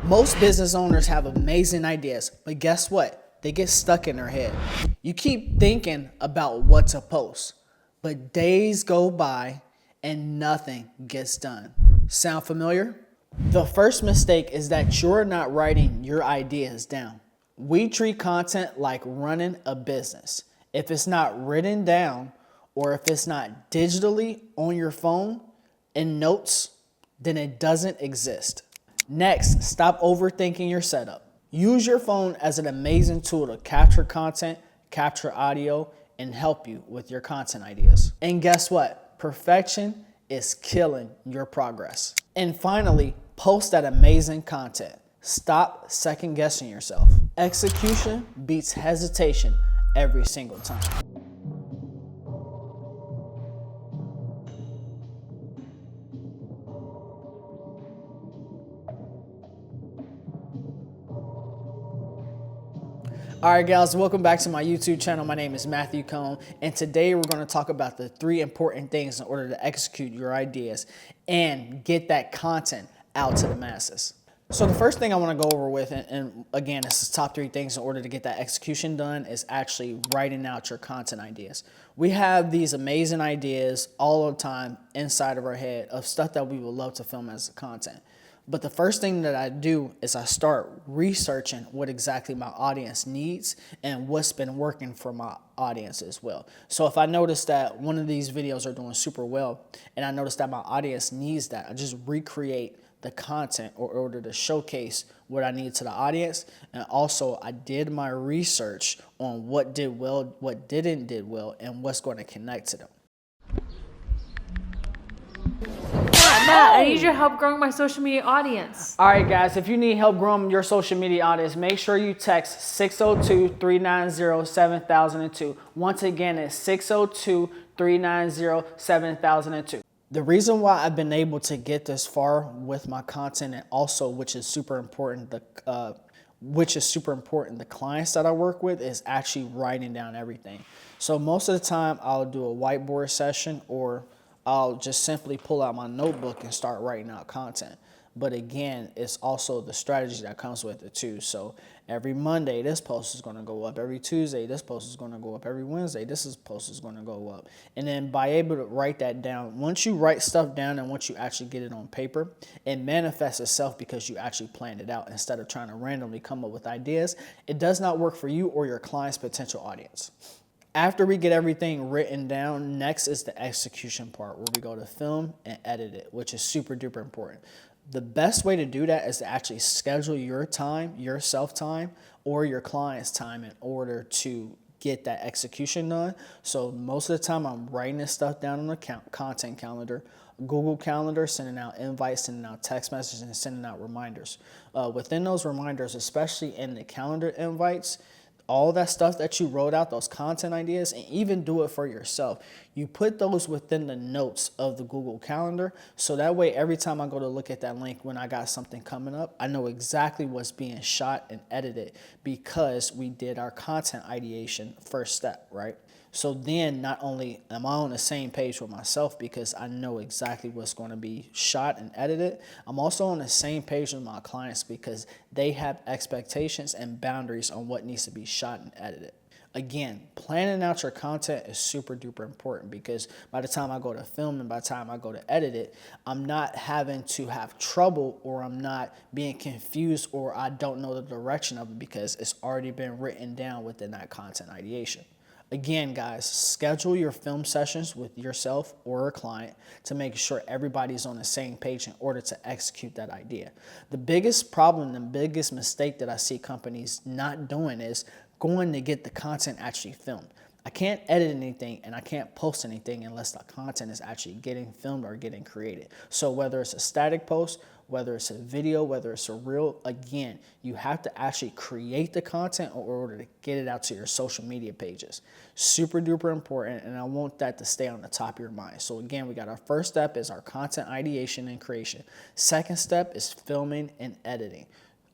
Most business owners have amazing ideas, but guess what? They get stuck in their head. You keep thinking about what to post, but days go by and nothing gets done. Sound familiar? The first mistake is that you're not writing your ideas down. We treat content like running a business. If it's not written down or if it's not digitally on your phone in notes, then it doesn't exist. Next, stop overthinking your setup. Use your phone as an amazing tool to capture content, capture audio, and help you with your content ideas. And guess what? Perfection is killing your progress. And finally, post that amazing content. Stop second guessing yourself. Execution beats hesitation every single time. All right, guys, welcome back to my YouTube channel. My name is Matthew Cone, and today we're going to talk about the 3 important things in order to execute your ideas and get that content out to the masses. So the first thing I want to go over with, and again, this is top 3 things in order to get that execution done, is actually writing out your content ideas. We have these amazing ideas all the time inside of our head of stuff that we would love to film as content. But the first thing that I do is I start researching what exactly my audience needs and what's been working for my audience as well. So if I notice that one of these videos are doing super well and I notice that my audience needs that, I just recreate the content in order to showcase what I need to the audience. And also I did my research on what did well, what didn't did well, and what's going to connect to them. Matt, I need your help growing my social media audience. All right, guys, if you need help growing your social media audience, make sure you text 602-390-7002. Once again, it's 602-390-7002. The reason why I've been able to get this far with my content, and also which is super important, the clients that I work with, is actually writing down everything. So most of the time I'll do a whiteboard session, or I'll just simply pull out my notebook and start writing out content. But again, it's also the strategy that comes with it too. So every Monday, this post is going to go up. Every Tuesday, this post is going to go up. Every Wednesday, post is going to go up. And then by able to write that down, once you write stuff down and once you actually get it on paper, it manifests itself because you actually planned it out instead of trying to randomly come up with ideas. It does not work for you or your client's potential audience. After we get everything written down, next is the execution part, where we go to film and edit it, which is super duper important. The best way to do that is to actually schedule your time, your self-time, or your client's time in order to get that execution done. So most of the time I'm writing this stuff down on the content calendar, Google Calendar, sending out invites, sending out text messages, and sending out reminders. Within those reminders, especially in the calendar invites, all that stuff that you wrote out, those content ideas, and even do it for yourself, you put those within the notes of the Google Calendar. So that way, every time I go to look at that link when I got something coming up, I know exactly what's being shot and edited because we did our content ideation first step, right? So then not only am I on the same page with myself because I know exactly what's going to be shot and edited, I'm also on the same page with my clients because they have expectations and boundaries on what needs to be shot and edited. Again, planning out your content is super duper important because by the time I go to film and by the time I go to edit it, I'm not having to have trouble, or I'm not being confused, or I don't know the direction of it because it's already been written down within that content ideation. Again, guys, schedule your film sessions with yourself or a client to make sure everybody's on the same page in order to execute that idea. The biggest problem, the biggest mistake that I see companies not doing is going to get the content actually filmed. I can't edit anything and I can't post anything unless the content is actually getting filmed or getting created. So whether it's a static post, whether it's a video, whether it's a reel, again, you have to actually create the content in order to get it out to your social media pages. Super duper important, and I want that to stay on the top of your mind. So again, we got our first step is our content ideation and creation. Second step is filming and editing.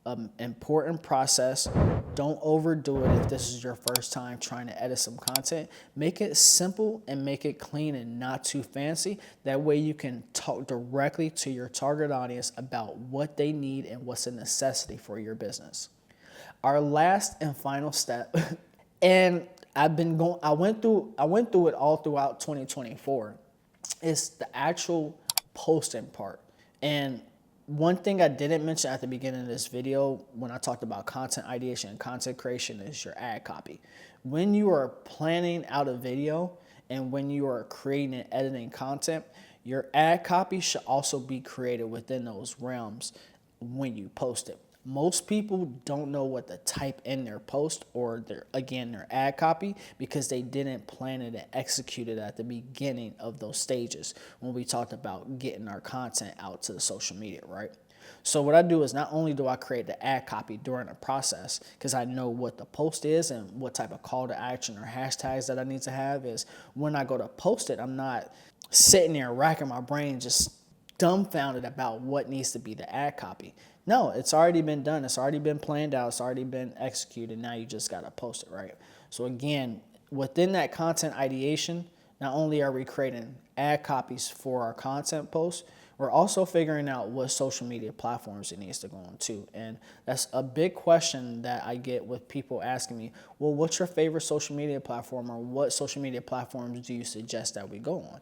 an important process. Don't overdo it if this is your first time trying to edit some content. Make it simple and make it clean and not too fancy. That way you can talk directly to your target audience about what they need and what's a necessity for your business. Our last and final step, and I went through it all throughout 2024, is the actual posting part. And one thing I didn't mention at the beginning of this video when I talked about content ideation and content creation is your ad copy. When you are planning out a video and when you are creating and editing content, your ad copy should also be created within those realms when you post it. Most people don't know what to type in their post or their ad copy because they didn't plan it and execute it at the beginning of those stages when we talked about getting our content out to the social media, right? So what I do is not only do I create the ad copy during the process because I know what the post is and what type of call to action or hashtags that I need to have, is when I go to post it, I'm not sitting there racking my brain just dumbfounded about what needs to be the ad copy. No, it's already been done. It's already been planned out. It's already been executed. Now you just got to post it, right? So again, within that content ideation, not only are we creating ad copies for our content posts, we're also figuring out what social media platforms it needs to go on to. And that's a big question that I get with people asking me, well, what's your favorite social media platform, or what social media platforms do you suggest that we go on?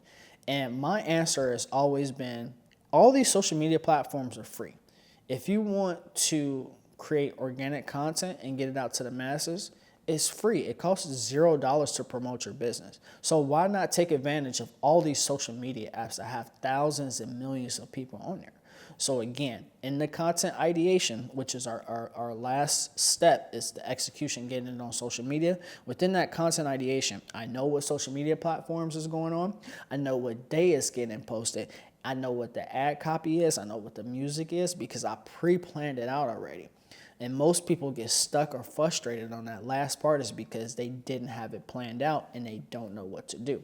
And my answer has always been, all these social media platforms are free. If you want to create organic content and get it out to the masses, it's free. It costs $0 to promote your business. So why not take advantage of all these social media apps that have thousands and millions of people on there? So again, in the content ideation, which is our last step, is the execution, getting it on social media. Within that content ideation, I know what social media platforms is going on. I know what day is getting posted. I know what the ad copy is. I know what the music is because I pre-planned it out already. And most people get stuck or frustrated on that last part is because they didn't have it planned out and they don't know what to do.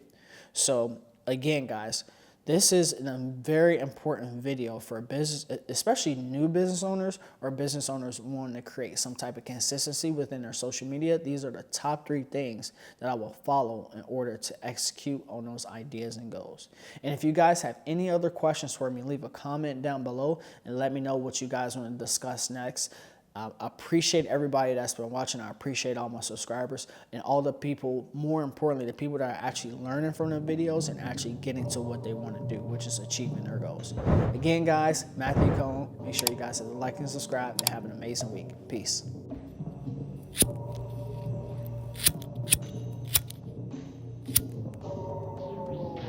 So again, guys, this is a very important video for business, especially new business owners or business owners wanting to create some type of consistency within their social media. These are the top 3 things that I will follow in order to execute on those ideas and goals. And if you guys have any other questions for me, leave a comment down below and let me know what you guys want to discuss next. I appreciate everybody that's been watching. I appreciate all my subscribers and all the people, more importantly, the people that are actually learning from the videos and actually getting to what they want to do, which is achieving their goals. Again, guys, Matthew Cohn. Make sure you guys hit the like and subscribe and have an amazing week. Peace.